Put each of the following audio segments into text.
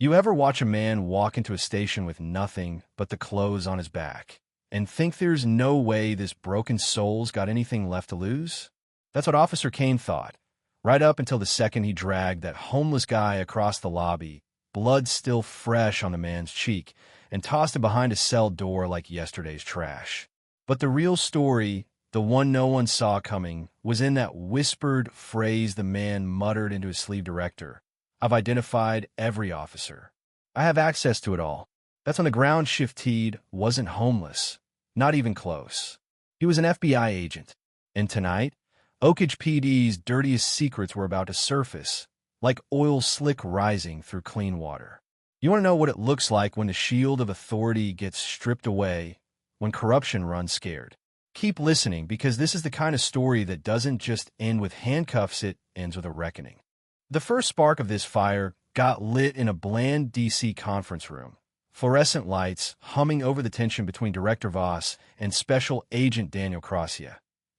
You ever watch a man walk into a station with nothing but the clothes on his back and think there's no way this broken soul's got anything left to lose? That's what Officer Kane thought, right up until the second he dragged that homeless guy across the lobby, blood still fresh on the man's cheek, and tossed him behind a cell door like yesterday's trash. But the real story, the one no one saw coming, was in that whispered phrase the man muttered into his sleeve director. I've identified every officer. I have access to it all. That's when the ground shift Teed wasn't homeless. Not even close. He was an FBI agent. And tonight, Oakage PD's dirtiest secrets were about to surface, like oil slick rising through clean water. You want to know what it looks like when the shield of authority gets stripped away, when corruption runs scared? Keep listening, because this is the kind of story that doesn't just end with handcuffs, it ends with a reckoning. The first spark of this fire got lit in a bland DC conference room. Fluorescent lights humming over the tension between Director Voss and Special Agent Daniel Crocia.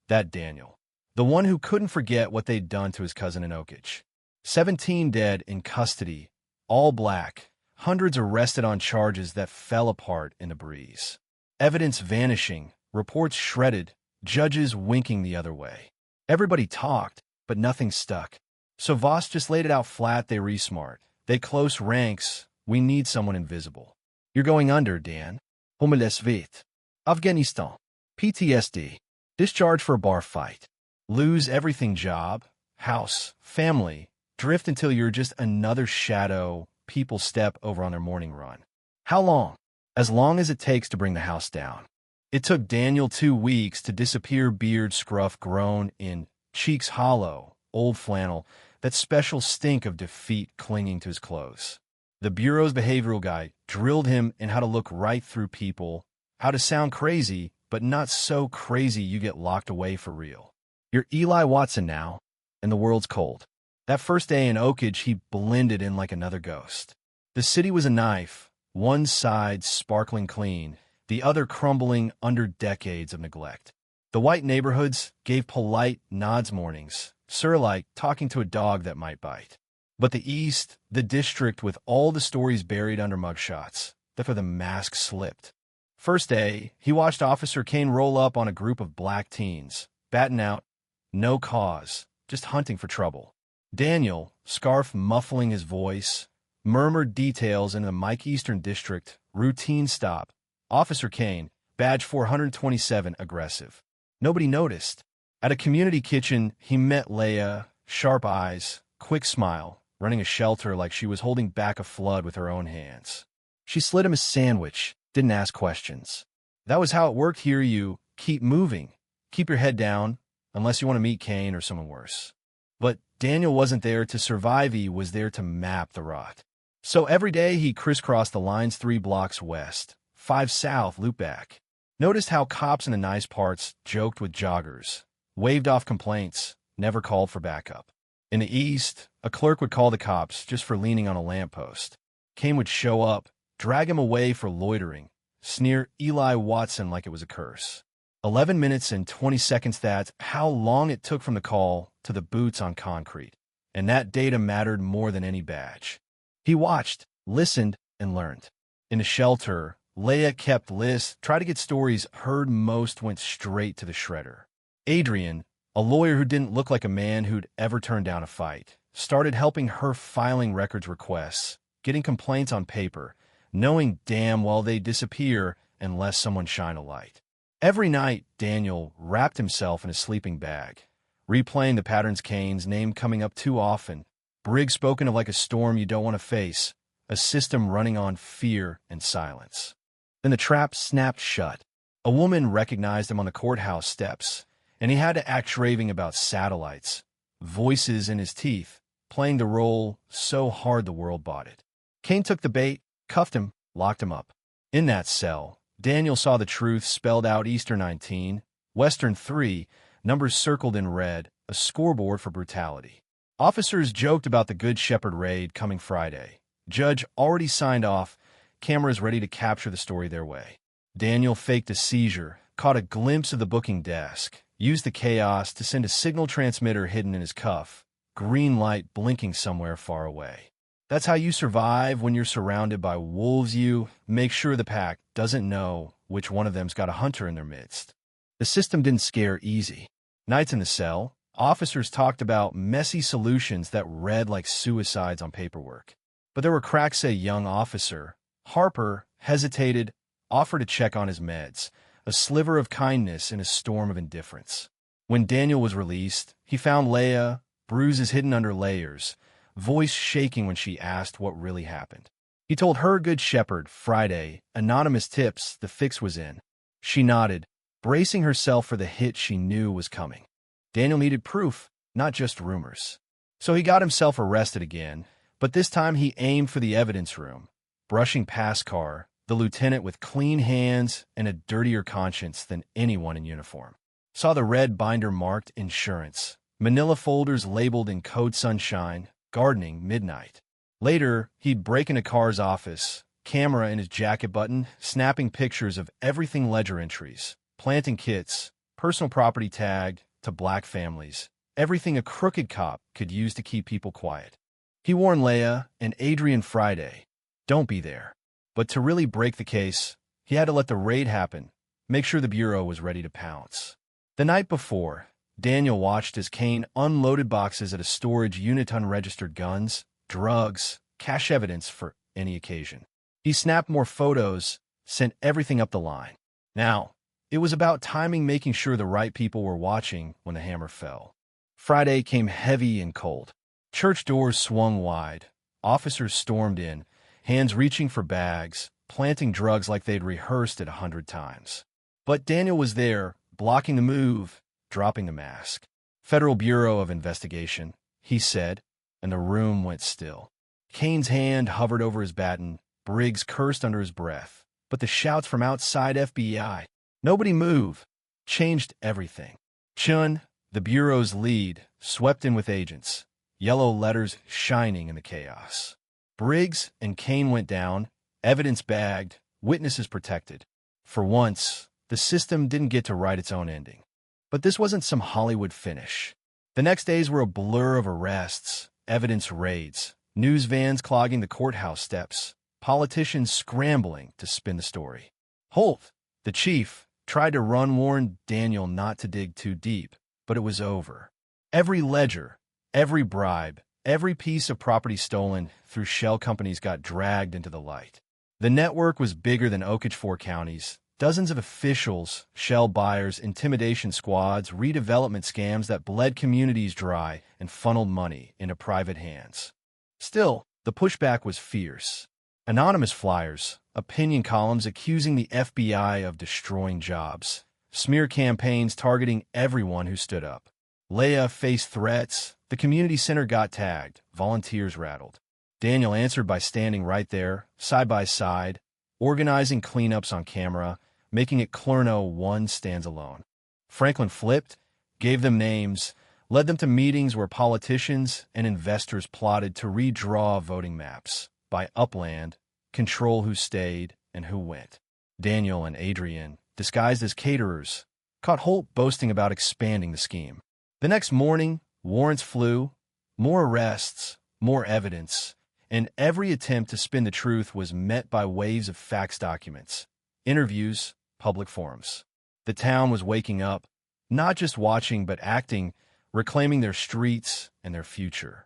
That Daniel. The one who couldn't forget what they'd done to his cousin in Oakage. 17 dead in custody, all black, hundreds arrested on charges that fell apart in the breeze. Evidence vanishing, reports shredded, judges winking the other way. Everybody talked, but nothing stuck. So Voss just laid it out flat. They re-smart. They close ranks. We need someone invisible. You're going under, Dan. Homeless vite. Afghanistan. PTSD. Discharge for a bar fight. Lose everything: job, house, family. Drift until you're just another shadow people step over on their morning run. How long? As long as it takes to bring the house down. It took Daniel 2 weeks to disappear, beard scruff grown in, cheeks hollow, old flannel, that special stink of defeat clinging to his clothes. The Bureau's behavioral guy drilled him in how to look right through people, how to sound crazy, but not so crazy you get locked away for real. You're Eli Watson now, and the world's cold. That first day in Oakage, he blended in like another ghost. The city was a knife, one side sparkling clean, the other crumbling under decades of neglect. The white neighborhoods gave polite nods mornings, sir-like, talking to a dog that might bite. But the East, the district with all the stories buried under mugshots, that's where the mask slipped. First day, he watched Officer Kane roll up on a group of black teens, batting out, no cause, just hunting for trouble. Daniel, scarf muffling his voice, murmured details in the Mike Eastern District, routine stop. Officer Kane, badge 427, aggressive. Nobody noticed. At a community kitchen, he met Leia, sharp eyes, quick smile, running a shelter like she was holding back a flood with her own hands. She slid him a sandwich, didn't ask questions. That was how it worked here. You keep moving, keep your head down, unless you want to meet Kane or someone worse. But Daniel wasn't there to survive, he was there to map the rot. So every day he crisscrossed the lines 3 blocks west, 5 south, loop back. Noticed how cops in the nice parts joked with joggers, waved off complaints, never called for backup. In the east, a clerk would call the cops just for leaning on a lamppost. Kane would show up, drag him away for loitering, sneer Eli Watson like it was a curse. 11 minutes and 20 seconds, that's how long it took from the call to the boots on concrete. And that data mattered more than any badge. He watched, listened, and learned. In the shelter, Leia kept lists, tried to get stories heard. Most went straight to the shredder. Adrian, a lawyer who didn't look like a man who'd ever turned down a fight, started helping her filing records requests, getting complaints on paper, knowing damn well they'd disappear unless someone shined a light. Every night, Daniel wrapped himself in a sleeping bag, replaying the patterns: Kane's name coming up too often, Briggs spoken of like a storm you don't want to face, a system running on fear and silence. Then the trap snapped shut. A woman recognized him on the courthouse steps, and he had to act raving about satellites, voices in his teeth, playing the role so hard the world bought it. Kane took the bait, cuffed him, locked him up. In that cell, Daniel saw the truth spelled out: Eastern 19, Western 3, numbers circled in red, a scoreboard for brutality. Officers joked about the Good Shepherd raid coming Friday. Judge already signed off, cameras ready to capture the story their way. Daniel faked a seizure, caught a glimpse of the booking desk, used the chaos to send a signal transmitter hidden in his cuff, green light blinking somewhere far away. That's how you survive when you're surrounded by wolves. You make sure the pack doesn't know which one of them's got a hunter in their midst. The system didn't scare easy. Nights in the cell, officers talked about messy solutions that read like suicides on paperwork. But there were cracks. A young officer, Harper, hesitated, offered to check on his meds, a sliver of kindness in a storm of indifference. When Daniel was released, he found Leia, bruises hidden under layers, voice shaking when she asked what really happened. He told her good shepherd, Friday, anonymous tips, the fix was in. She nodded, bracing herself for the hit she knew was coming. Daniel needed proof, not just rumors. So he got himself arrested again, but this time he aimed for the evidence room. Brushing past Carr, the lieutenant with clean hands and a dirtier conscience than anyone in uniform. Saw the red binder marked insurance, manila folders labeled in code sunshine, gardening midnight. Later, he'd break into Carr's office, camera in his jacket button, snapping pictures of everything ledger entries, planting kits, personal property tagged to black families, everything a crooked cop could use to keep people quiet. He warned Leia and Adrian Friday, don't be there. But to really break the case, he had to let the raid happen, make sure the Bureau was ready to pounce. The night before, Daniel watched as Kane unloaded boxes at a storage unit, unregistered guns, drugs, cash evidence for any occasion. He snapped more photos, sent everything up the line. Now, it was about timing, making sure the right people were watching when the hammer fell. Friday came heavy and cold. Church doors swung wide. Officers stormed in, hands reaching for bags, planting drugs like they'd rehearsed it 100 times. But Daniel was there, blocking the move, dropping the mask. Federal Bureau of Investigation, he said, and the room went still. Kane's hand hovered over his baton. Briggs cursed under his breath. But the shouts from outside FBI, nobody move, changed everything. Chun, the Bureau's lead, swept in with agents, yellow letters shining in the chaos. Briggs and Kane went down, evidence bagged, witnesses protected. For once, the system didn't get to write its own ending. But this wasn't some Hollywood finish. The next days were a blur of arrests, evidence raids, news vans clogging the courthouse steps, politicians scrambling to spin the story. Holt, the chief, tried to warn Daniel not to dig too deep, but it was over. Every ledger, every bribe, every piece of property stolen through shell companies got dragged into the light. The network was bigger than Oak Ridge 4 counties. Dozens of officials, shell buyers, intimidation squads, redevelopment scams that bled communities dry and funneled money into private hands. Still, the pushback was fierce. Anonymous flyers, opinion columns accusing the FBI of destroying jobs, smear campaigns targeting everyone who stood up. Leia faced threats, the community center got tagged, volunteers rattled. Daniel answered by standing right there, side by side, organizing cleanups on camera, making it clear no one stands alone. Franklin flipped, gave them names, led them to meetings where politicians and investors plotted to redraw voting maps by upland, control who stayed and who went. Daniel and Adrian, disguised as caterers, caught Holt boasting about expanding the scheme. The next morning, warrants flew, more arrests, more evidence, and every attempt to spin the truth was met by waves of fax documents, interviews, public forums. The town was waking up, not just watching but acting, reclaiming their streets and their future.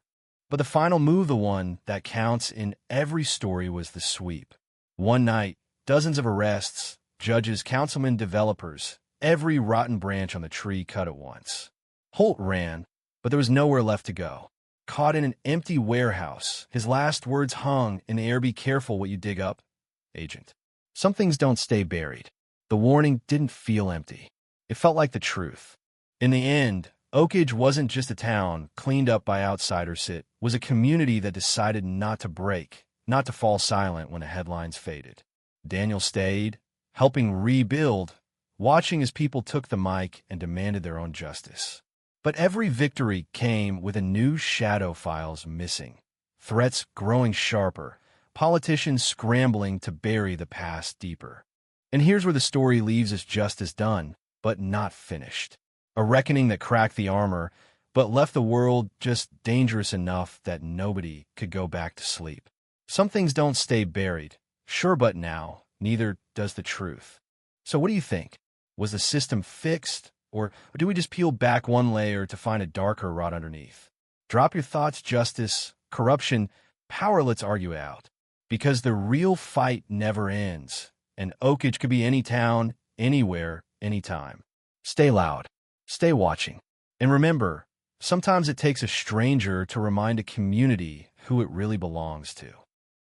But the final move, the one that counts in every story, was the sweep. One night, dozens of arrests, judges, councilmen, developers, every rotten branch on the tree cut at once. Holt ran, but there was nowhere left to go. Caught in an empty warehouse, his last words hung in the air, "Be careful what you dig up, agent." Some things don't stay buried. The warning didn't feel empty. It felt like the truth. In the end, Oak Ridge wasn't just a town cleaned up by outsiders. It was a community that decided not to break, not to fall silent when the headlines faded. Daniel stayed, helping rebuild, watching as people took the mic and demanded their own justice. But every victory came with a new shadow files missing, threats growing sharper, politicians scrambling to bury the past deeper. And here's where the story leaves us: justice done, but not finished. A reckoning that cracked the armor, but left the world just dangerous enough that nobody could go back to sleep. Some things don't stay buried. Sure, but now, neither does the truth. So what do you think? Was the system fixed, or do we just peel back one layer to find a darker rot underneath? Drop your thoughts, justice, corruption, power. Let's argue out. Because the real fight never ends, and Oakage could be any town, anywhere, anytime. Stay loud, stay watching, and remember, sometimes it takes a stranger to remind a community who it really belongs to.